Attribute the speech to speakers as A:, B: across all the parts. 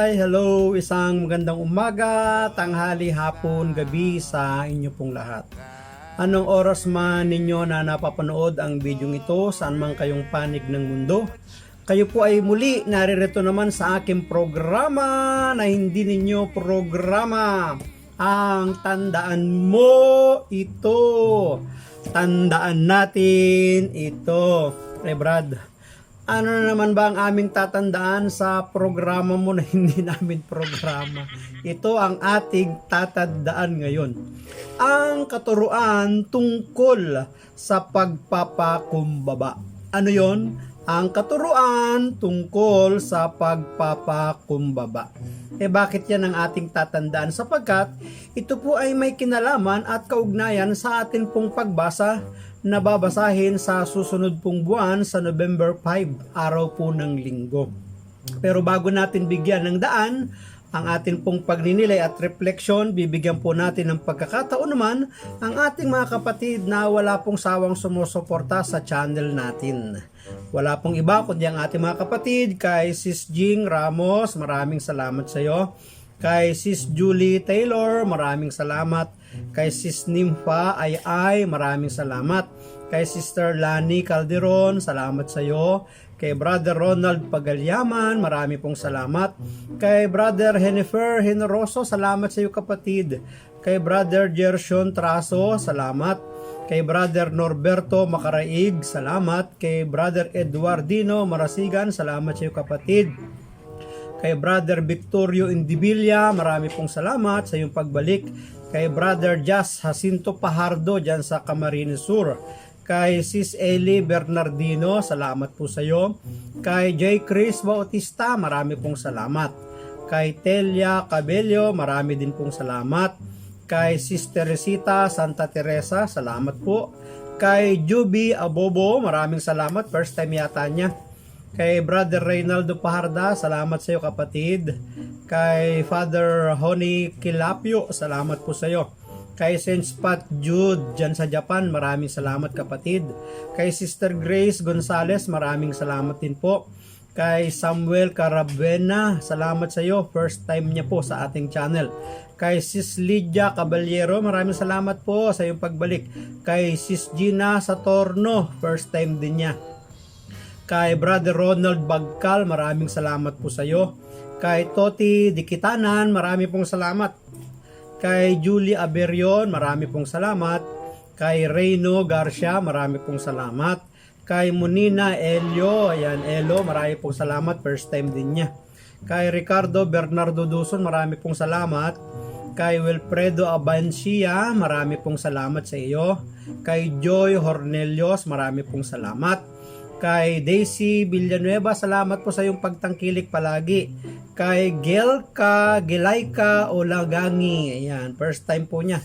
A: Hello, isang magandang umaga, tanghali, hapon, gabi sa inyo pong lahat. Anong oras man ninyo na napapanood ang video ito, saan man kayong panig ng mundo, kayo po ay muli naririto naman sa aking programa na hindi ninyo programa. Ang tandaan mo ito. Tandaan natin ito. Brad, ano na naman ba ang aming tatandaan sa programa mo na hindi namin programa? Ito ang ating tatandaan ngayon. Ang katuruan tungkol sa pagpapakumbaba. Ano yon? Ang katuruan tungkol sa pagpapakumbaba. Bakit yan ang ating tatandaan? Sapagkat ito po ay may kinalaman at kaugnayan sa atin pong pagbasa na babasahin sa susunod pong buwan sa November 5, araw po ng linggo. Pero bago natin bigyan ng daan ang atin pong pagninilay at refleksyon, bibigyan po natin ng pagkakataon naman ang ating mga kapatid na wala pong sawang sumusuporta sa channel natin. Wala pong iba kundi ang ating mga kapatid, kay Sis Jing Ramos, maraming salamat sa iyo. Kay Sis Julie Taylor, maraming salamat. Kay Sis Nympha Ay, maraming salamat. Kay Sister Lani Calderon, salamat sa iyo. Kay Brother Ronald Pagalyaman, marami pong salamat. Kay Brother Jennifer Henoroso, salamat sa iyo kapatid. Kay Brother Gershon Traso, salamat. Kay Brother Norberto Macaraig, salamat. Kay Brother Eduardino Marasigan, salamat sa iyo kapatid. Kay Brother Victorio Indibilla, marami pong salamat sa iyong pagbalik. Kay Brother Jas Jacinto Pajardo dyan sa Camarines Sur. Kay Sis Eli Bernardino, salamat po sa iyo. Kay J. Chris Bautista, marami pong salamat. Kay Telia Cabello, marami din pong salamat. Kay Sis Teresita Santa Teresa, salamat po. Kay Juby Abobo, maraming salamat, first time yata niya. Kay Brother Reynaldo Paharda, salamat sa iyo kapatid. Kay Father Honey Kilapio, salamat po sa iyo. Kay Saint Pat Jude dyan sa Japan, maraming salamat kapatid. Kay Sister Grace Gonzales, maraming salamat din po. Kay Samuel Carabena, salamat sa iyo, first time niya po sa ating channel. Kay Sis Lydia Caballero, maraming salamat po sa iyong pagbalik. Kay Sis Gina Satorno, first time din niya. Kay Brother Ronald Bagcal, maraming salamat po sa iyo. Kay Toti Dikitanan, marami pong salamat. Kay Julie Aberion, marami pong salamat. Kay Reyno Garcia, marami pong salamat. Kay Munina Elio, ayan Elo, marami pong salamat, first time din niya. Kay Ricardo Bernardo Duson, marami pong salamat. Kay Wilfredo Abancia, marami pong salamat sa iyo. Kay Joy Hornelios, marami pong salamat. Kay Daisy Villanueva, salamat po sa iyong pagtangkilik palagi. Kay Gilayka Olagangi, ayan, first time po niya.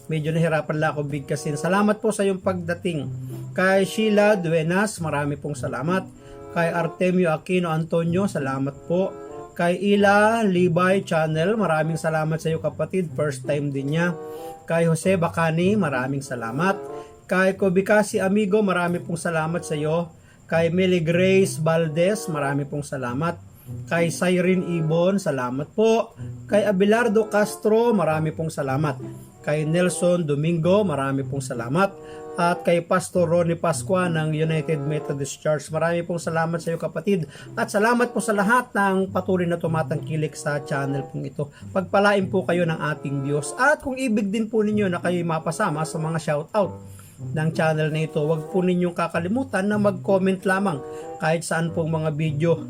A: Medyo nahirapan lang ako bigkasin. Salamat po sa iyong pagdating. Kay Sheila Duenas, marami pong salamat. Kay Artemio Aquino Antonio, salamat po. Kay Ila Libay Channel, maraming salamat sa iyo kapatid, first time din niya. Kay Jose Bacani, maraming salamat. Kay Kobikasi Amigo, marami pong salamat sa iyo. Kay Millie Grace Valdez, marami pong salamat. Kay Cyrene Ibon, salamat po. Kay Abelardo Castro, marami pong salamat. Kay Nelson Domingo, marami pong salamat. At kay Pastor Ronnie Pascua ng United Methodist Church, marami pong salamat sa iyo kapatid. At salamat po sa lahat ng patuloy na tumatangkilik sa channel pong ito. Pagpalain po kayo ng ating Diyos. At kung ibig din po ninyo na kayo mapasama sa mga shoutout ng channel na ito, wag po ninyong kakalimutan na mag-comment lamang kahit saan pong mga video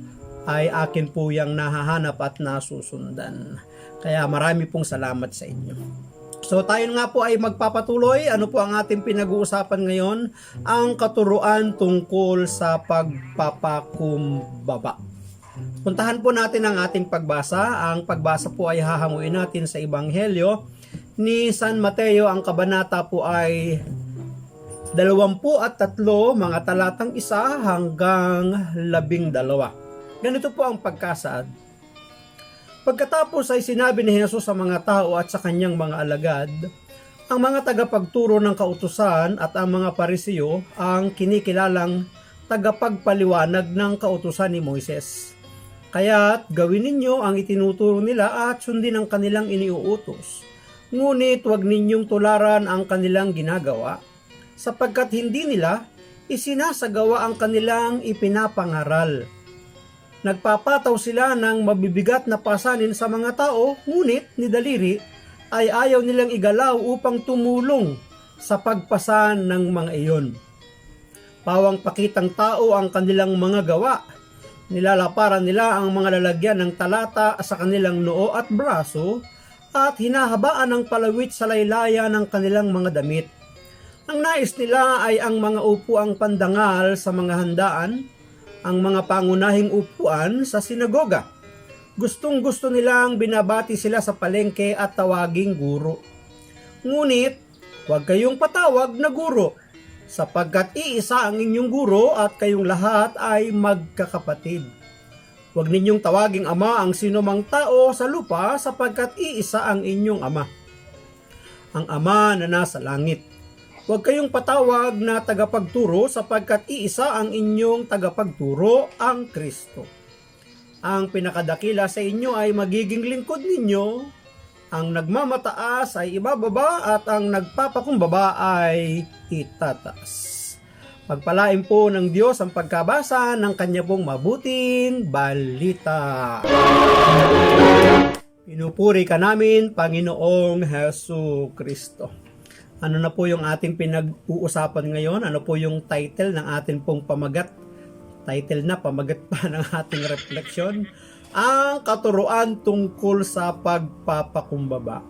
A: ay akin po yung nahahanap at nasusundan. Kaya marami pong salamat sa inyo. So tayo nga po ay magpapatuloy. Ano po ang ating pinag-uusapan ngayon? Ang katuruan tungkol sa pagpapakumbaba. Puntahan po natin ang ating pagbasa. Ang pagbasa po ay hahanguin natin sa Ebanghelyo ni San Mateo. Ang kabanata po ay 23, mga talatang 1 hanggang 12. Ganito po ang pagkasaad. Pagkatapos ay sinabi ni Jesus sa mga tao at sa kanyang mga alagad, ang mga tagapagturo ng kautusan at ang mga Parisiyo ang kinikilalang tagapagpaliwanag ng kautusan ni Moises. Kaya't gawin ninyo ang itinuturo nila at sundin ang kanilang iniuutos. Ngunit huwag ninyong tularan ang kanilang ginagawa, sapagkat hindi nila isinasagawa ang kanilang ipinapangaral. Nagpapataw sila ng mabibigat na pasanin sa mga tao, ngunit ni daliri ay ayaw nilang igalaw upang tumulong sa pagpasan ng mga iyon. Pawang pakitang tao ang kanilang mga gawa. Nilalaparan nila ang mga lalagyan ng talata sa kanilang noo at braso at hinahabaan ng palawit sa laylayan ng kanilang mga damit. Ang nais nila ay ang mga upuang pandangal sa mga handaan, ang mga pangunahing upuan sa sinagoga. Gustong-gusto nilang binabati sila sa palengke at tawaging guro. Ngunit, huwag kayong patawag na guro, sapagkat iisa ang inyong guro at kayong lahat ay magkakapatid. Huwag ninyong tawaging ama ang sinumang tao sa lupa, sapagkat iisa ang inyong ama, ang Ama na nasa langit. Huwag kayong patawag na tagapagturo, sapagkat iisa ang inyong tagapagturo, ang Kristo. Ang pinakadakila sa inyo ay magiging lingkod ninyo, ang nagmamataas ay ibababa at ang nagpapakumbaba ay itataas. Pagpalain po ng Diyos ang pagkabasa ng kanya pong mabuting balita. Pinupuri ka namin, Panginoong Hesu Kristo. Ano na po yung ating pinag-uusapan ngayon? Ano po yung title ng ating pong pamagat? Title na, pamagat pa ng ating refleksyon. Ang katuruan tungkol sa pagpapakumbaba.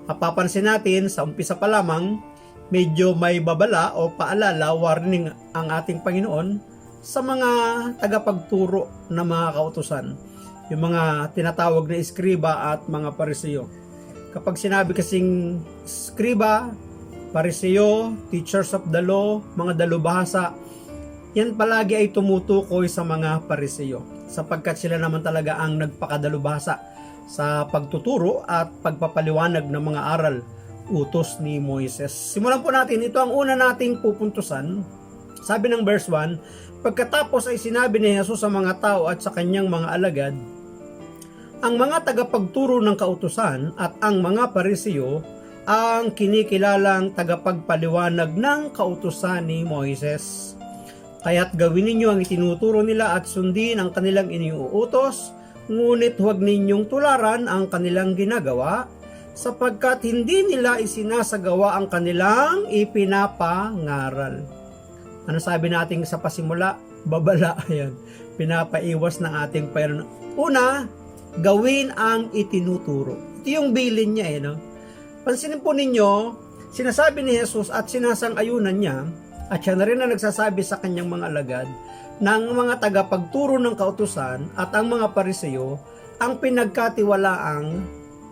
A: Mapapansin natin sa umpisa pa lamang, medyo may babala o paalala, warning ang ating Panginoon sa mga tagapagturo na mga kautusan. Yung mga tinatawag na eskriba at mga pariseyo. Kapag sinabi kasing eskriba, pariseyo, teachers of the law, mga dalubhasa, yan palagi ay tumutukoy sa mga pariseyo, sapagkat sila naman talaga ang nagpakadalubhasa sa pagtuturo at pagpapaliwanag ng mga aral utos ni Moises. Simulan po natin, ito ang una nating pupuntusan. Sabi ng verse 1, pagkatapos ay sinabi ni Jesus sa mga tao at sa kanyang mga alagad, ang mga tagapagturo ng kautusan at ang mga pariseyo ang kinikilalang tagapagpaliwanag ng kautusan ni Moises. Kaya't gawin ninyo ang itinuturo nila at sundin ang kanilang iniuutos, ngunit huwag ninyong tularan ang kanilang ginagawa, sapagkat hindi nila isinasagawa ang kanilang ipinapangaral. Ano sabi natin sa pasimula? Babala. Ayan. Pinapaiwas ng ating Panginoon. Una, gawin ang itinuturo. Ito yung bilin niya. No? Pansinin po ninyo, sinasabi ni Jesus at sinasang-ayunan niya, at siya na rin na nagsasabi sa kanyang mga alagad, ng mga tagapagturo ng kautusan at ang mga pariseyo ang pinagkatiwalaang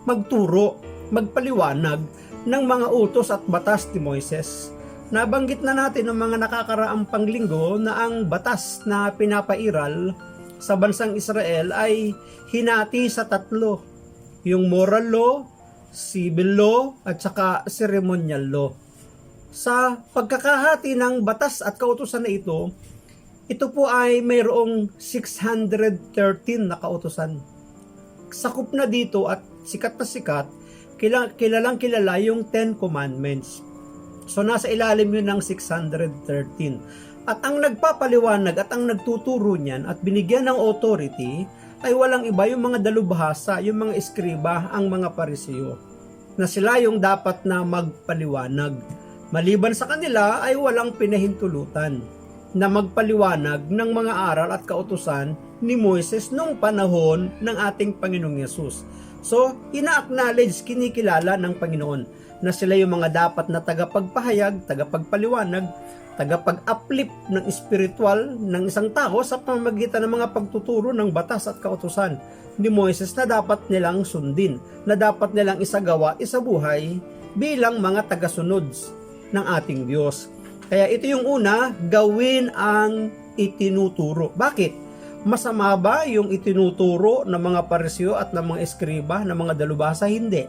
A: magturo, magpaliwanag ng mga utos at batas ni Moises. Nabanggit na natin ng mga nakakaraang panglinggo na ang batas na pinapairal sa bansang Israel ay hinati sa tatlo. Yung moral law, civil law, at saka ceremonial law. Sa pagkakahati ng batas at kautusan na ito po ay mayroong 613 na kautusan. Sakop na dito at sikat na sikat, kilalang kilala yung 10 Commandments. So nasa ilalim yun ng 613. At ang nagpapaliwanag at ang nagtuturo niyan at binigyan ng authority ay walang iba yung mga dalubhasa, yung mga eskriba, ang mga pariseyo, na sila yung dapat na magpaliwanag. Maliban sa kanila ay walang pinahintulutan na magpaliwanag ng mga aral at kautusan ni Moises nung panahon ng ating Panginoong Yesus. So, ina-acknowledge, kinikilala ng Panginoon na sila yung mga dapat na tagapagpahayag, tagapagpaliwanag, tagapag-uplift ng spiritual ng isang tao sa pamamagitan ng mga pagtuturo ng batas at kautusan ni Moises na dapat nilang sundin, na dapat nilang isagawa, isabuhay bilang mga tagasunod ng ating Diyos. Kaya ito yung una, gawin ang itinuturo. Bakit? Masama ba yung itinuturo ng mga pariseo at ng mga eskriba, ng mga dalubhasa? Hindi.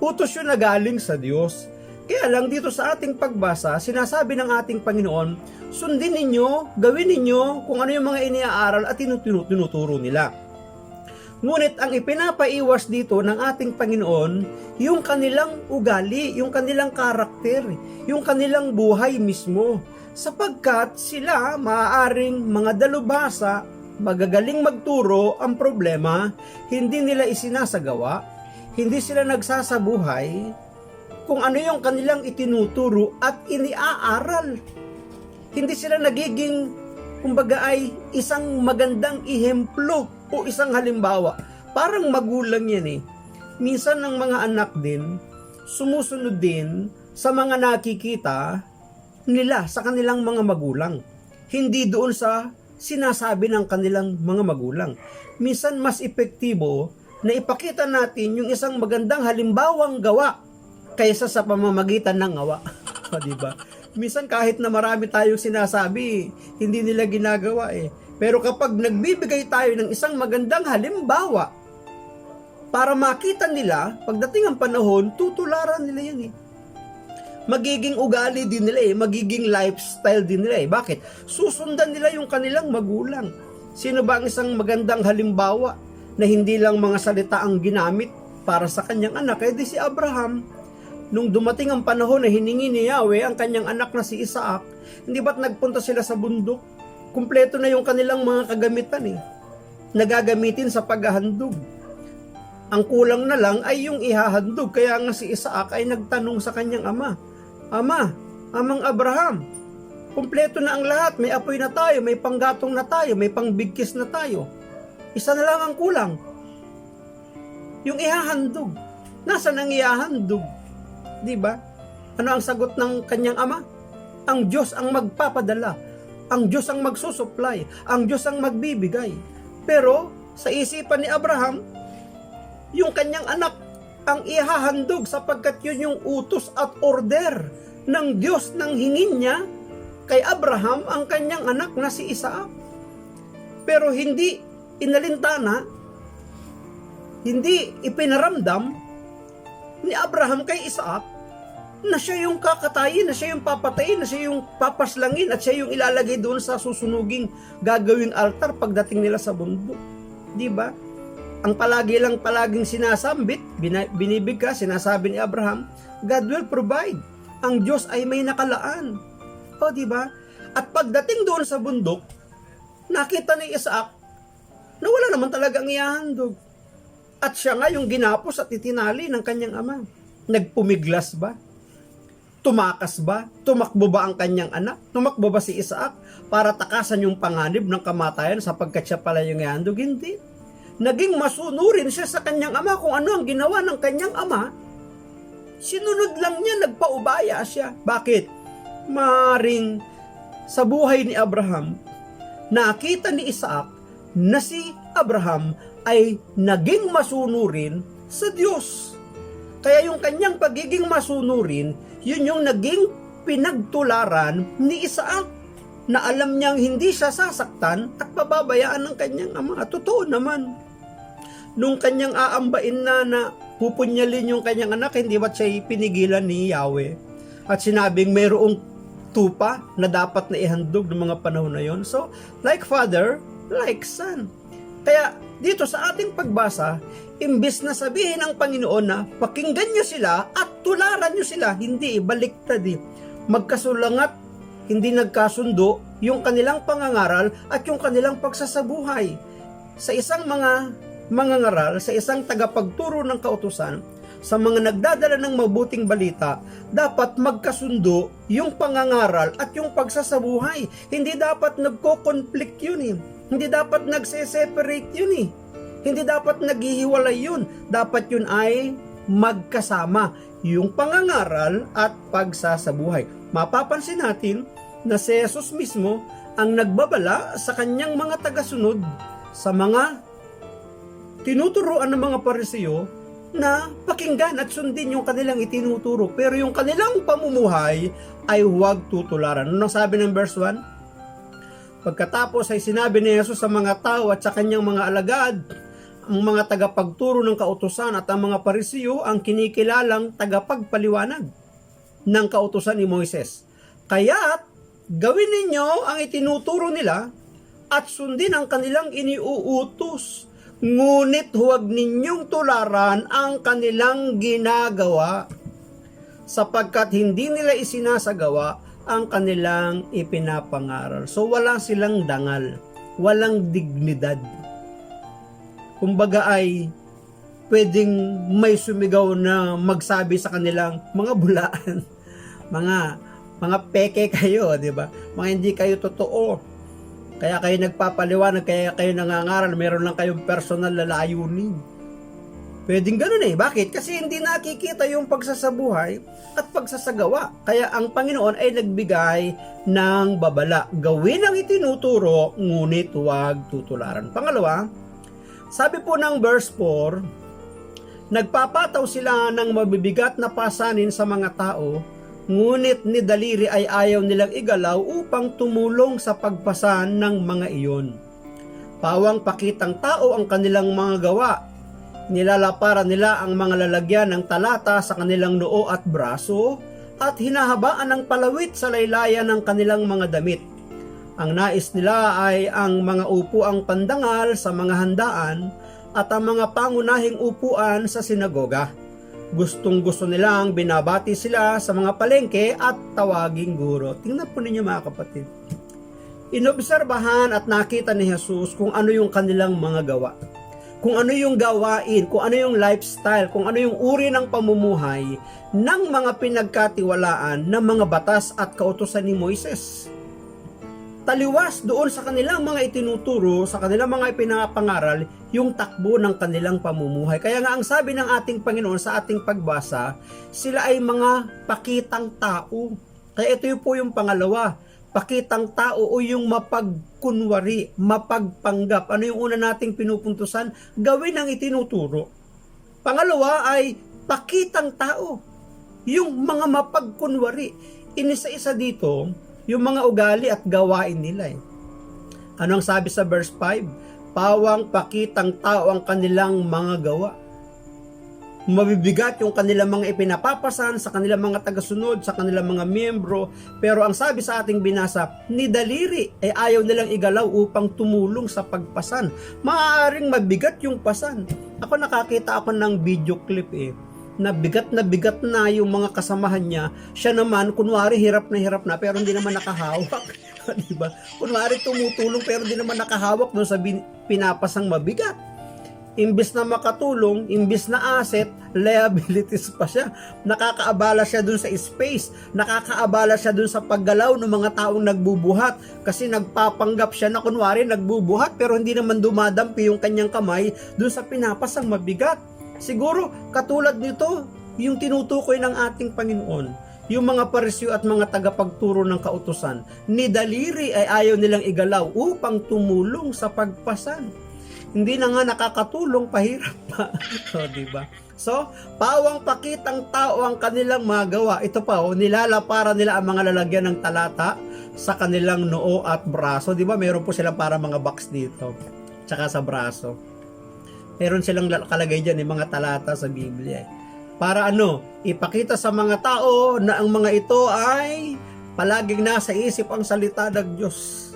A: Utos yun na galing sa Diyos. Kaya lang dito sa ating pagbasa, sinasabi ng ating Panginoon, sundin ninyo, gawin ninyo kung ano yung mga iniaaral at tinuturo nila. Ngunit ang ipinapaiwas dito ng ating Panginoon, yung kanilang ugali, yung kanilang karakter, yung kanilang buhay mismo. Sapagkat sila maaaring mga dalubhasa, magagaling magturo, ang problema, hindi nila isinasagawa, hindi sila nagsasabuhay kung ano yung kanilang itinuturo at iniaaral. Hindi sila nagiging, kumbaga ay isang magandang ihemplo o isang halimbawa. Parang magulang yan eh. Minsan ng mga anak din, sumusunod din sa mga nakikita nila sa kanilang mga magulang. Hindi doon sa sinasabi ng kanilang mga magulang. Minsan mas epektibo na ipakita natin yung isang magandang halimbawang gawa kaysa sa pamamagitan ng ngawa. Diba? Minsan kahit na marami tayong sinasabi, hindi nila ginagawa eh. Pero kapag nagbibigay tayo ng isang magandang halimbawa, para makita nila, pagdating ang panahon, tutularan nila yan eh. Magiging ugali din nila eh, magiging lifestyle din nila eh. Bakit? Susundan nila yung kanilang magulang. Sino ba ang isang magandang halimbawa na hindi lang mga salita ang ginamit para sa kanyang anak? Eh di si Abraham. Nung dumating ang panahon na hiningi ni Yahweh ang kanyang anak na si Isaac, hindi ba't nagpunta sila sa bundok? Kumpleto na yung kanilang mga kagamitan eh. Nagagamitin sa paghahandog. Ang kulang na lang ay yung ihahandog. Kaya nga si Isaac ay nagtanong sa kanyang ama, Ama, Amang Abraham, kumpleto na ang lahat. May apoy na tayo, may panggatong na tayo, may pangbigkis na tayo. Isa na lang ang kulang. Yung ihahandog. Nasaan ang ihahandog? Diba? Ano ang sagot ng kanyang ama? Ang Diyos ang magpapadala. Ang Diyos ang magsusupply. Ang Diyos ang magbibigay. Pero sa isipan ni Abraham, yung kanyang anak ang ihahandog sapagkat yun yung utos at order ng Diyos nang hingin niya kay Abraham ang kanyang anak na si Isaac. Pero hindi inalintana, hindi ipinaramdam ni Abraham kay Isaac na siya yung kakatayin, na siya yung papatayin, na siya yung papaslangin at siya yung ilalagay doon sa susunuging gagawing altar pagdating nila sa bundok. Di ba? Ang palaging sinasambit, binibigkas, sinasabi ni Abraham, God will provide. Ang Diyos ay may nakalaan. O di ba? At pagdating doon sa bundok, nakita ni Isaac na wala naman talagang ihahandog. At siya nga yung ginapos at itinali ng kanyang ama. Nagpumiglas ba? Tumakas ba? Tumakbo ba ang kanyang anak? Tumakbo ba si Isaac para takasan yung panganib ng kamatayan sapagkat siya pala yung ihahandog? Hindi. Naging masunurin siya sa kanyang ama kung ano ang ginawa ng kanyang ama. Sinunod lang niya, nagpaubaya siya. Bakit? Maring sa buhay ni Abraham, nakita ni Isaac na si Abraham ay naging masunurin sa Diyos. Kaya yung kanyang pagiging masunurin, yun yung naging pinagtularan ni Isaac na alam niyang hindi siya sasaktan at pababayaan ng kanyang ama. At totoo naman, nung kanyang aambain na pupunyalin yung kanyang anak, hindi ba't siya pinigilan ni Yahweh? At sinabing mayroong tupa na dapat na ihandog ng mga panahon na yon. So, like father, like son. Kaya dito sa ating pagbasa, imbes na sabihin ng Panginoon na pakinggan niyo sila at tularan niyo sila, hindi, baliktad eh. Magkasulangat, hindi nagkasundo yung kanilang pangangaral at yung kanilang pagsasabuhay. Sa isang mga mangangaral, sa isang tagapagturo ng kautusan, sa mga nagdadala ng mabuting balita, dapat magkasundo yung pangangaral at yung pagsasabuhay. Hindi dapat nagko-conflict yun eh. Hindi dapat nagse-separate yun eh. Hindi dapat naghihiwalay yun. Dapat yun ay magkasama, yung pangangaral at pagsasabuhay. Mapapansin natin na si Jesus mismo ang nagbabala sa kanyang mga tagasunod, sa mga tinuturuan ng mga Pariseo na pakinggan at sundin yung kanilang itinuturo. Pero yung kanilang pamumuhay ay huwag tutularan. Ano sabi ng verse 1? Pagkatapos ay sinabi ni Jesus sa mga tao at sa kanyang mga alagad, ang mga tagapagturo ng kautusan at ang mga Pariseo ang kinikilalang tagapagpaliwanag ng kautusan ni Moises. Kaya't gawin ninyo ang itinuturo nila at sundin ang kanilang iniuutos. Ngunit huwag ninyong tularan ang kanilang ginagawa, sapagkat hindi nila isinasagawa ang kanilang ipinapangaral. So wala silang dangal, walang dignidad. Kumbaga ay pwedeng may sumigaw na magsabi sa kanilang mga bulaan, mga peke kayo, di ba? Mga hindi kayo totoo. Kaya kayo nagpapaliwanag, kaya kayo nangangaral, meron lang kayong personal na layunin. Pwedeng ganun Bakit? Kasi hindi nakikita yung pagsasabuhay at pagsasagawa. Kaya ang Panginoon ay nagbigay ng babala. Gawin ang itinuturo, ngunit huwag tutularan. Pangalawa, sabi po ng verse 4, nagpapataw sila ng mabibigat na pasanin sa mga tao, ngunit ni daliri ay ayaw nilang igalaw upang tumulong sa pagpasan ng mga iyon. Pawang pakitang tao ang kanilang mga gawa. Nilalaparan nila ang mga lalagyan ng talata sa kanilang noo at braso at hinahabaan ng palawit sa laylayan ng kanilang mga damit. Ang nais nila ay ang mga upuang pandangal sa mga handaan at ang mga pangunahing upuan sa sinagoga. Gustong-gusto nilang binabati sila sa mga palengke at tawaging guro. Tingnan po ninyo mga kapatid. Inobserbahan at nakita ni Jesus kung ano yung kanilang mga gawa. Kung ano yung gawain, kung ano yung lifestyle, kung ano yung uri ng pamumuhay ng mga pinagkatiwalaan ng mga batas at kautusan ni Moises. Taliwas doon sa kanilang mga itinuturo, sa kanilang mga ipinapangaral, yung takbo ng kanilang pamumuhay. Kaya nga ang sabi ng ating Panginoon sa ating pagbasa, sila ay mga pakitang tao. Kaya ito po yung pangalawa, pakitang tao o yung mapagkunwari, mapagpanggap. Ano yung una nating pinupuntusan? Gawin ang itinuturo. Pangalawa ay pakitang tao, yung mga mapagkunwari. Inisa-isa dito, yung mga ugali at gawain nila. Ano ang sabi sa verse 5? Pawang pakitang tao ang kanilang mga gawa. Mabibigat yung kanilang mga ipinapapasan sa kanilang mga tagasunod, sa kanilang mga miyembro. Pero ang sabi sa ating binasa, ni daliri ay ayaw nilang igalaw upang tumulong sa pagpasan. Maaaring mabigat yung pasan. Ako nakakita ako ng video clip na bigat na yung mga kasamahan niya. Siya naman, kunwari hirap na pero hindi naman nakahawak. Diba? Kunwari tumutulong pero hindi naman nakahawak doon sa pinapasang mabigat. Imbis na makatulong, imbis na asset, liabilities pa siya. Nakakaabala siya dun sa space, nakakaabala siya dun sa paggalaw ng mga taong nagbubuhat kasi nagpapanggap siya na kunwari nagbubuhat pero hindi naman dumadampi yung kanyang kamay dun sa pinapasang mabigat. Siguro katulad nito yung tinutukoy ng ating Panginoon, yung mga parisyo at mga tagapagturo ng kautusan. Ni daliri ay ayaw nilang igalaw upang tumulong sa pagpasan. Hindi na nga nakakatulong, pahirap pa. So, diba? So, pawang pakitang tao ang kanilang mga gawa. Ito pa, nilalaparan nila ang mga lalagyan ng talata sa kanilang noo at braso. Diba? Meron po silang para mga box dito. Tsaka sa braso. Meron silang kalagay dyan, mga talata sa Biblia. Para ipakita sa mga tao na ang mga ito ay palaging nasa isip ang salita ng Diyos.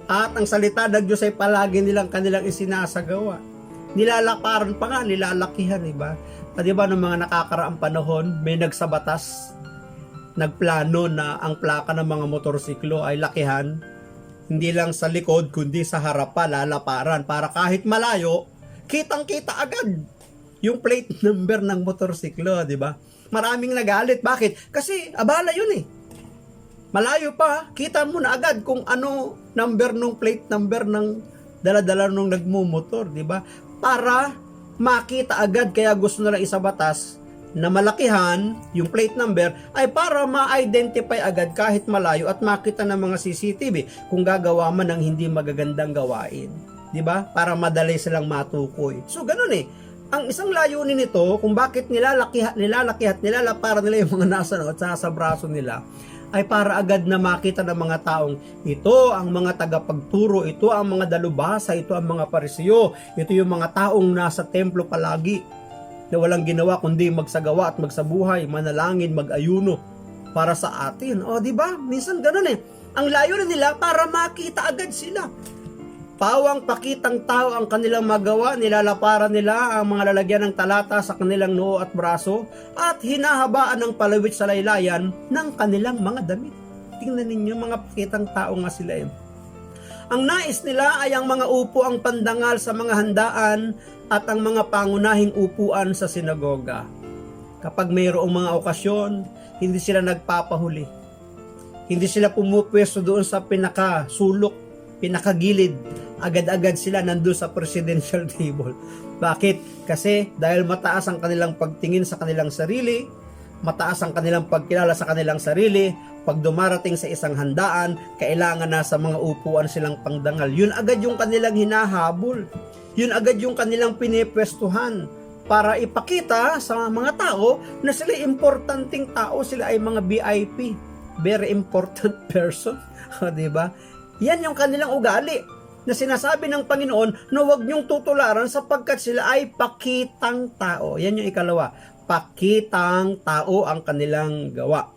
A: At ang salita ng Diyos ay palagi nilang kanilang isinasagawa. Nilalaparan pa nga, nilalakihan, diba? Diba ng mga nakakaraang panahon, may nagsabatas, nagplano na ang plaka ng mga motorsiklo ay lakihan, hindi lang sa likod, kundi sa harap pa, lalaparan, para kahit malayo, kitang-kita agad yung plate number ng motorsiklo, diba? Maraming nagalit. Bakit? Kasi abala yun Malayo pa, kita mo na agad kung ano number nung plate number ng dala-dala nung nagmumotor, di ba? Para makita agad, kaya gusto na lang isabatas na malakihan yung plate number ay para ma-identify agad kahit malayo at makita ng mga CCTV kung gagawa man ng hindi magagandang gawain, di ba? Para madali silang matukoy. So ganun Ang isang layunin nito kung bakit nilalakihat, nilalaparan nila yung mga nasa at sa braso nila ay para agad na makita ng mga taong ito ang mga tagapagturo, ito ang mga dalubhasa, ito ang mga parisyo, ito yung mga taong nasa templo palagi na walang ginawa kundi magsagawa at magsabuhay, manalangin, mag-ayuno para sa atin. O, di ba? Minsan ganun Ang layunin nila para makita agad sila. Pawang pakitang tao ang kanilang magawa, nilalaparan nila ang mga lalagyan ng talata sa kanilang noo at braso at hinahabaan ng palawit sa laylayan ng kanilang mga damit. Tingnan ninyo, mga pakitang tao nga sila. Ang nais nila ay ang mga upo ang pandangal sa mga handaan at ang mga pangunahing upuan sa sinagoga. Kapag mayroong mga okasyon, hindi sila nagpapahuli. Hindi sila pumupwesto doon sa pinakasulok, pinakagilid. Agad-agad sila nandun sa presidential table. Bakit? Kasi dahil mataas ang kanilang pagtingin sa kanilang sarili, mataas ang kanilang pagkilala sa kanilang sarili, pag dumarating sa isang handaan, kailangan na sa mga upuan silang pangdangal. Yun agad yung kanilang hinahabol. Yun agad yung kanilang pinipwestuhan para ipakita sa mga tao na sila importanteng tao, sila ay mga VIP. Very important person. Diba? Yan yung kanilang ugali na sinasabi ng Panginoon na huwag niyong tutularan sapagkat sila ay pakitang tao. Yan yung ikalawa. Pakitang tao ang kanilang gawa.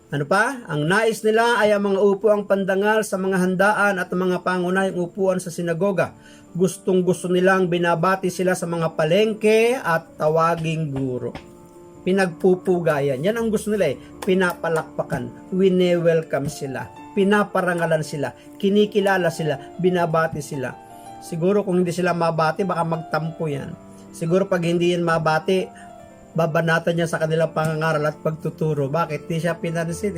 A: Ano pa? Ang nais nila ay ang mga upuang pandangal sa mga handaan at mga pangunahing upuan sa sinagoga. Gustong-gusto nilang binabati sila sa mga palengke at tawaging guro. Pinagpupugayan. Yan ang gusto nila Pinapalakpakan. Wine-welcome sila. Pinaparangalan sila. Kinikilala sila. Binabati sila. Siguro kung hindi sila mabati, baka magtampo yan. Siguro pag hindi yan mabati, babanatan niya sa kanilang pangangaral at pagtuturo. Bakit? Di siya pinansin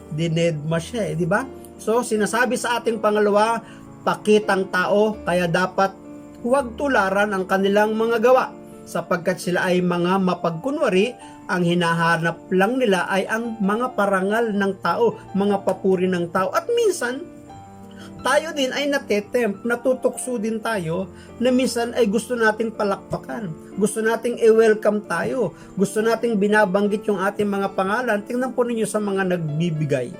A: Dinedma siya di ba? So, sinasabi sa ating pangalawa, pakitang tao, kaya dapat huwag tularan ang kanilang mga gawa sapagkat sila ay mga mapagkunwari, ang hinahanap lang nila ay ang mga parangal ng tao, mga papuri ng tao. At minsan, tayo din ay natetempt, natutukso din tayo na minsan ay gusto nating palakpakan. Gusto nating i-welcome tayo. Gusto nating binabanggit yung ating mga pangalan. Tingnan po ninyo sa mga nagbibigay.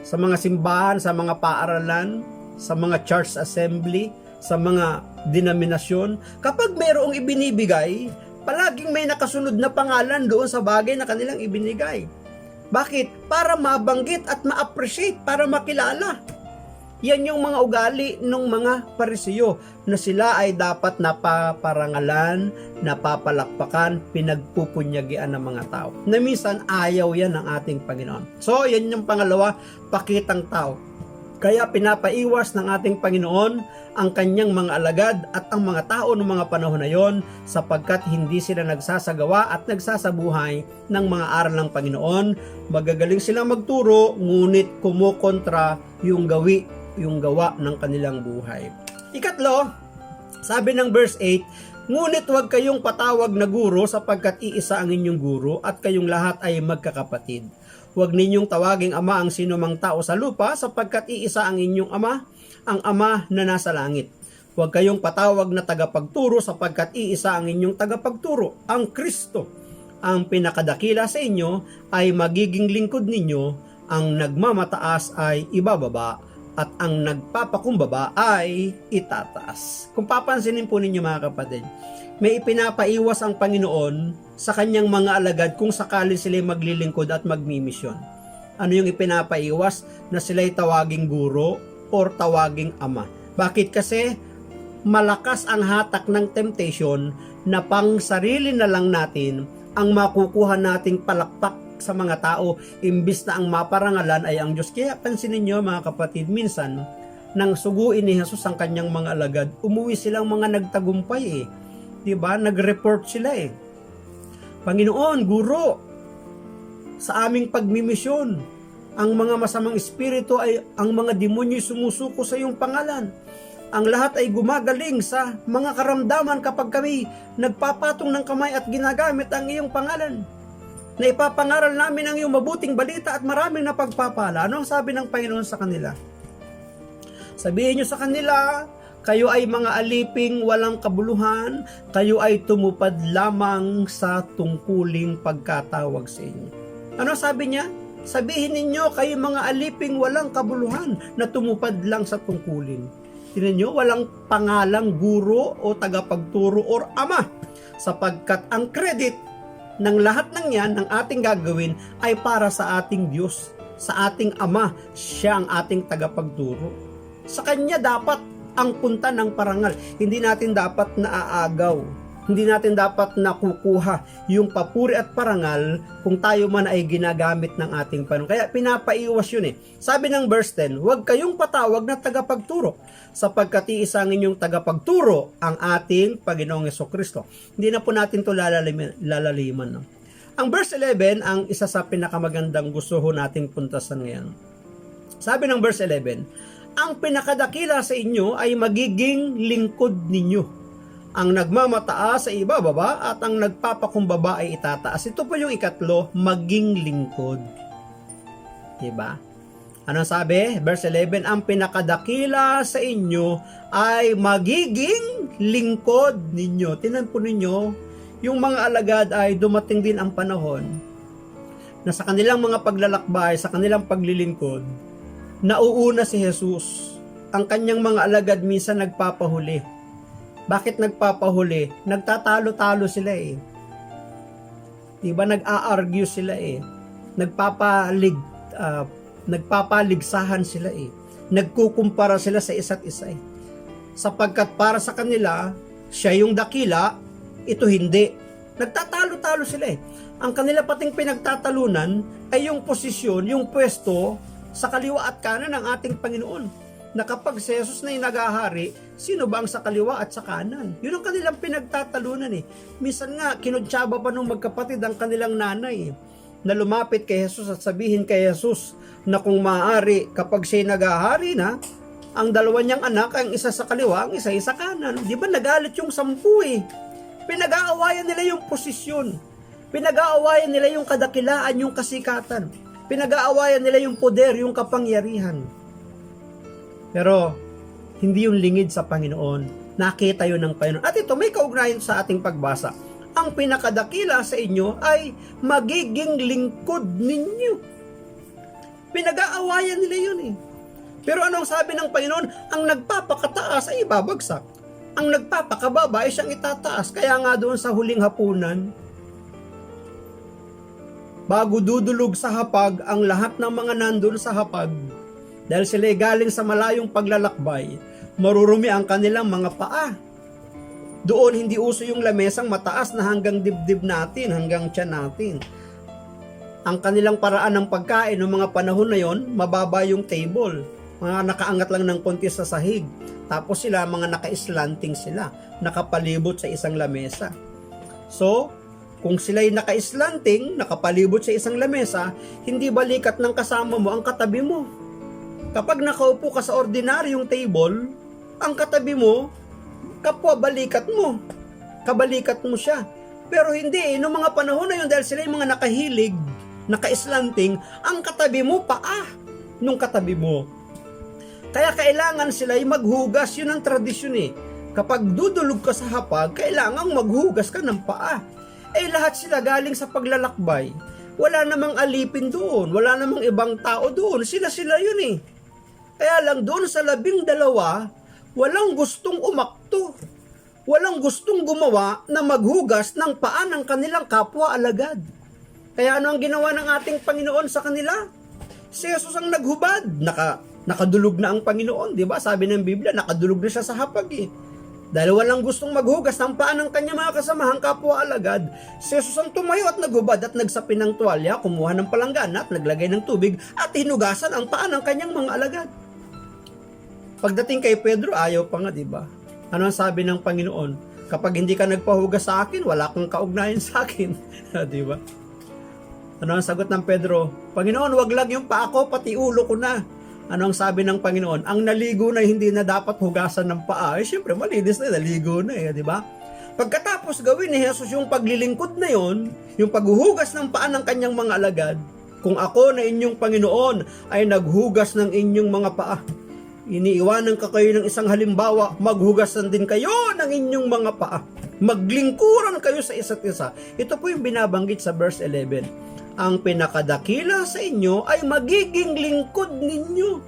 A: Sa mga simbahan, sa mga paaralan, sa mga church assembly, sa mga denominasyon. Kapag mayroong ibinibigay, palaging may nakasunod na pangalan doon sa bagay na kanilang ibinigay. Bakit? Para mabanggit at ma-appreciate, para makilala. Yan yung mga ugali ng mga Parisiyo na sila ay dapat napaparangalan, napapalakpakan, pinagpupunyagian ng mga tao. Na minsan ayaw yan ng ating Panginoon. So, yan yung pangalawa, pakitang tao. Kaya pinapaiwas ng ating Panginoon ang kanyang mga alagad at ang mga tao ng mga panahon na yon sapagkat hindi sila nagsasagawa at nagsasabuhay ng mga aral ng Panginoon. Magagaling silang magturo, ngunit kumukontra yung gawa ng kanilang buhay. Ikatlo, sabi ng verse 8, ngunit huwag kayong patawag na guro sapagkat iisa ang inyong guro at kayong lahat ay magkakapatid. Huwag ninyong tawaging ama ang sinumang tao sa lupa sapagkat iisa ang inyong ama, ang ama na nasa langit. Huwag kayong patawag na tagapagturo sapagkat iisa ang inyong tagapagturo, ang Kristo. Ang pinakadakila sa inyo ay magiging lingkod ninyo, ang nagmamataas ay ibababa, at ang nagpapakumbaba ay itataas. Kung papansinin po ninyo mga kapatid, may ipinapaiwas ang Panginoon sa kanyang mga alagad kung sakali sila maglilingkod at magmimisyon. Ano yung ipinapaiwas? Na sila'y tawaging guro or tawaging ama. Bakit? Kasi malakas ang hatak ng temptation na pang sarili na lang natin ang makukuha nating palakpak sa mga tao imbis na ang maparangalan ay ang Diyos. Kaya pansinin nyo mga kapatid, minsan nang suguin ni Jesus ang kanyang mga alagad, umuwi silang mga nagtagumpay diba? Nag-report sila Panginoon, Guro, sa aming pagmimisyon, ang mga masamang espiritu ay ang mga demonyo sumusuko sa iyong pangalan. Ang lahat ay gumagaling sa mga karamdaman kapag kami nagpapatong ng kamay at ginagamit ang iyong pangalan. Na ipapangaral namin ang iyong mabuting balita at maraming napagpapala. Ano ang sabi ng Panginoon sa kanila? Sabihin niyo sa kanila, kayo ay mga aliping walang kabuluhan, kayo ay tumupad lamang sa tungkuling pagkatawag sa inyo. Ano sabi niya? Sabihin ninyo, kayo mga aliping walang kabuluhan na tumupad lang sa tungkulin. Tingnan niyo, walang pangalang guro o tagapagturo or ama, sapagkat ang credit ng lahat ng yan, ng ating gagawin, ay para sa ating Diyos, sa ating Ama. Siya ang ating tagapagturo. Sa Kanya dapat ang punta ng parangal. Hindi natin dapat naaagaw. Hindi natin dapat nakukuha yung papuri at parangal kung tayo man ay ginagamit ng ating Panginoon. Kaya pinapaiwas yun eh. Sabi ng verse 10, huwag kayong patawag na tagapagturo, sapagkat iisang inyong tagapagturo ang ating Panginoong Jesucristo. Hindi na po natin ito lalaliman. No? Ang verse 11, ang isa sa pinakamagandang gusto ho nating puntasan ngayon. Sabi ng verse 11, ang pinakadakila sa inyo ay magiging lingkod ninyo. Ang nagmamataas ay ibababa at ang nagpapakumbaba ay itataas. Ito po yung ikatlo, maging lingkod. Diba? Ano sabi? Verse 11, ang pinakadakila sa inyo ay magiging lingkod ninyo. Tingnan po ninyo, yung mga alagad ay dumating din ang panahon na sa kanilang mga paglalakbay, sa kanilang paglilingkod, nauuna si Jesus. Ang kanyang mga alagad minsan nagpapahuli. Bakit nagpapahuli? Nagtatalo-talo sila eh. Diba? Nag-a-argue sila eh. Nagpapaligsahan sila eh. Nagkukumpara sila sa isa't isa eh. Sapagkat para sa kanila, siya yung dakila, ito hindi. Nagtatalo-talo sila eh. Ang kanila pating pinagtatalunan ay yung posisyon, yung pwesto sa kaliwa at kanan ng ating Panginoon. Na kapag si Jesus na yung naghahari, sino ba ang sa kaliwa at sa kanan? Yun ang kanilang pinagtatalunan eh. Minsan nga, kinutsyaba pa nung magkapatid ang kanilang nanay eh, na lumapit kay Jesus at sabihin kay Jesus na kung maaari, kapag siya naghahari na, ang dalawa niyang anak, ang isa sa kaliwa, ang isa sa kanan. Di ba nagalit yung 10 eh? Pinag-aawayan nila yung posisyon. Pinag-aawayan nila yung kadakilaan, yung kasikatan. Pinag-aawayan nila yung poder, yung kapangyarihan. Pero, hindi yung lingid sa Panginoon. Nakita yun ng Panginoon. At ito, may kaugnayan sa ating pagbasa. Ang pinakadakila sa inyo ay magiging lingkod ninyo. Pinag-aawayan nila yun eh. Pero anong sabi ng Panginoon? Ang nagpapakataas ay ibabagsak. Ang nagpapakababa ay siyang itataas. Kaya nga doon sa huling hapunan, bago dudulog sa hapag ang lahat ng mga nandun sa hapag, dahil sila galing sa malayong paglalakbay, marurumi ang kanilang mga paa. Doon hindi uso yung lamesang mataas na hanggang dibdib natin, hanggang tiyan natin. Ang kanilang paraan ng pagkain ng mga panahon na yon, mababa yung table. Mga nakaangat lang ng konti sa sahig. Tapos sila, mga naka-slanting sila, nakapalibot sa isang lamesa. So, kung sila'y naka-slanting, nakapalibot sa isang lamesa, hindi balikat ng kasama mo ang katabi mo. Kapag nakaupo ka sa ordinaryong table, ang katabi mo, kapwa balikat mo. Kabalikat mo siya. Pero hindi eh, noong mga panahon na yun, dahil sila yung mga nakahilig, naka-slanting, ang katabi mo, paa nung katabi mo. Kaya kailangan sila ay maghugas, yun ang tradisyon eh. Kapag dudulog ka sa hapag, kailangan maghugas ka ng paa. Eh lahat sila galing sa paglalakbay. Wala namang alipin doon, wala namang ibang tao doon, sila yun eh. Kaya lang doon sa 12, walang gustong umakto. Walang gustong gumawa na maghugas ng paa ng kanilang kapwa alagad. Kaya ano ang ginawa ng ating Panginoon sa kanila? Si Jesus ang naghubad. Nakadulog na ang Panginoon, di ba? Sabi ng Biblia, nakadulog na siya sa hapag eh. Dahil walang gustong maghugas ng paa ng kanyang mga kasamahang kapwa alagad, si Jesus ang tumayo at naghubad at nagsapi ng tuwalya, kumuha ng palanggana at naglagay ng tubig at hinugasan ang paa ng kanyang mga alagad. Pagdating kay Pedro, ayaw pa nga, di ba? Ano ang sabi ng Panginoon? Kapag hindi ka nagpahugas sa akin, wala kang kaugnayan sa akin. Di ba? Ano ang sagot ng Pedro? Panginoon, wag lang yung paa ko, pati ulo ko na. Ano ang sabi ng Panginoon? Ang naligo na hindi na dapat hugasan ng paa, eh syempre malinis na, naligo na eh, di ba? Pagkatapos gawin ni Jesus yung paglilingkod na yon, yung paghuhugas ng paa ng kanyang mga alagad, kung ako na inyong Panginoon ay naghugas ng inyong mga paa, iniiwanan ka kayo ng isang halimbawa, maghugasan din kayo ng inyong mga paa. Maglingkuran kayo sa isa't isa. Ito po yung binabanggit sa verse 11. Ang pinakadakila sa inyo ay magiging lingkod ninyo.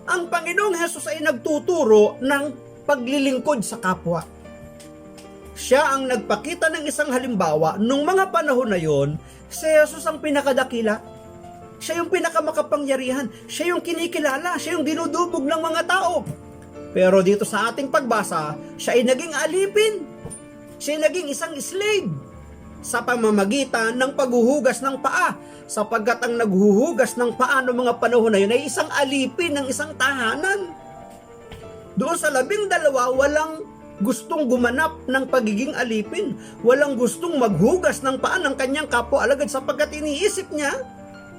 A: Ang Panginoong Hesus ay nagtuturo ng paglilingkod sa kapwa. Siya ang nagpakita ng isang halimbawa nung mga panahon na yon. Si Jesus ang pinakadakila. Siya yung pinakamakapangyarihan. Siya yung kinikilala. Siya yung dinudubog ng mga tao. Pero dito sa ating pagbasa, siya ay naging alipin. Siya ay naging isang slave sa pamamagitan ng paghuhugas ng paa, sapagkat ang naghuhugas ng paa noong mga panahon na yun ay isang alipin ng isang tahanan. Doon sa 12, walang gustong gumanap ng pagiging alipin. Walang gustong maghugas ng paa ng kanyang kapwa alagad, sapagkat iniisip niya,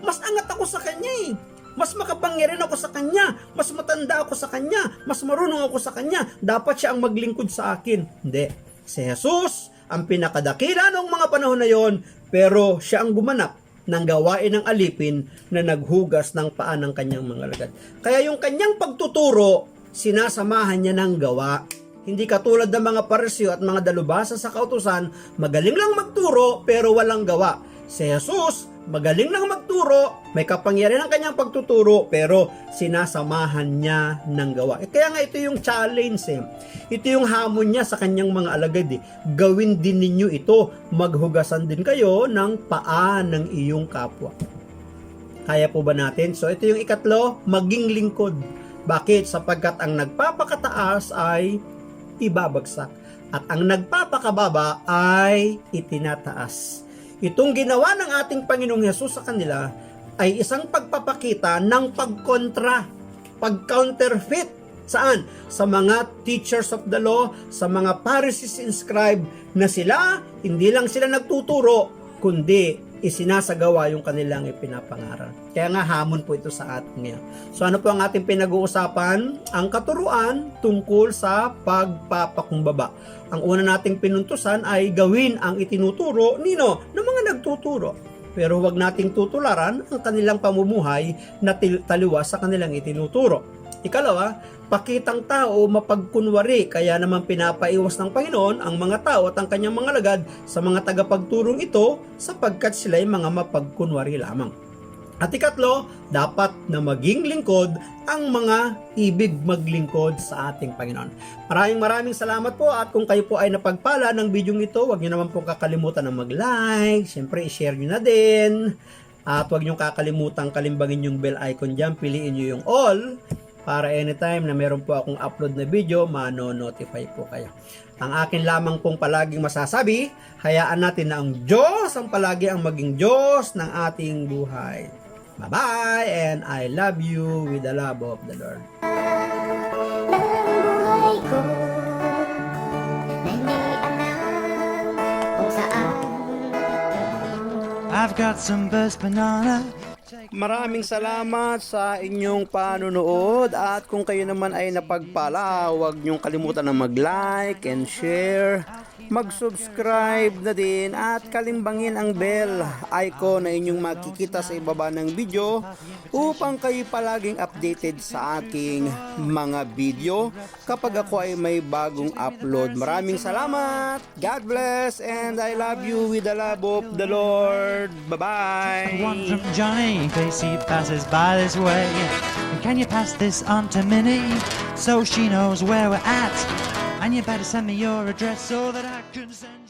A: mas angat ako sa kanya mas makapangyarihan ako sa kanya, mas matanda ako sa kanya, mas marunong ako sa kanya, dapat siya ang maglingkod sa akin. Hindi. Si Jesus ang pinakadakila noong mga panahon na yon, pero siya ang gumanap ng gawain ng alipin na naghugas ng paa ng kanyang mga alagad. Kaya yung kanyang pagtuturo, sinasamahan niya ng gawa. Hindi katulad ng mga Pariseo at mga dalubhasa sa kautusan, magaling lang magturo pero walang gawa. Si Jesus, magaling lang magturo, may kapangyarihan ang kanyang pagtuturo, pero sinasamahan niya ng gawa. Kaya nga ito yung challenge Ito yung hamon niya sa kanyang mga alagad Gawin din ninyo ito, maghugasan din kayo ng paa ng iyong kapwa. Kaya po ba natin? So ito yung ikatlo, maging lingkod. Bakit? Sapagkat ang nagpapakataas ay ibabagsak, at ang nagpapakababa ay itinataas. Itong ginawa ng ating Panginoong Hesus sa kanila ay isang pagpapakita ng pagkontra, pag-counterfeit. Saan? Sa mga teachers of the law, sa mga Pharisees and scribe, na sila, hindi lang sila nagtuturo, kundi isinasagawa yung kanilang ipinapangaral. Kaya nga hamon po ito sa atin ngayon. So ano po ang ating pinag-uusapan? Ang katuruan tungkol sa pagpapakumbaba. Ang una nating pinuntusan ay gawin ang itinuturo ng mga nagtuturo. Pero huwag nating tutularan ang kanilang pamumuhay na taliwas sa kanilang itinuturo. Ikalawa, pakitang tao mapagkunwari, kaya naman pinapaiwas ng Panginoon ang mga tao at ang kanyang mga alagad sa mga tagapagturong ito, sapagkat sila ay mga mapagkunwari lamang. At ikatlo, dapat na maging lingkod ang mga ibig maglingkod sa ating Panginoon. Maraming salamat po, at kung kayo po ay napagpala ng video ito, huwag niyo naman po kakalimutan na mag-like, syempre i-share niyo na din, at huwag niyo kakalimutan kalimbangin yung bell icon dyan, piliin niyo yung all, para anytime na meron po akong upload na video, mano-notify po kayo. Ang akin lamang pong palaging masasabi, hayaan natin na ang Diyos ang palagi ang maging Diyos ng ating buhay. Bye-bye, and I love you with the love of the Lord.
B: Buhay ko na hindi alam kung saan.
C: I've got some burst banana.
A: Maraming salamat sa inyong panunood, at kung kayo naman ay napagpala, huwag niyong kalimutan na mag-like and share, mag-subscribe na din, at kalimbangin ang bell icon na inyong makikita sa ibaba ng video upang kayo palaging updated sa aking mga video kapag ako ay may bagong upload. Maraming salamat, God bless, and I love you with the love of the Lord. Bye-bye!
C: One from Johnny, in case he passes by this way. And can you pass this on to Minnie, so she knows where we're at? And you better send me your address so that I can send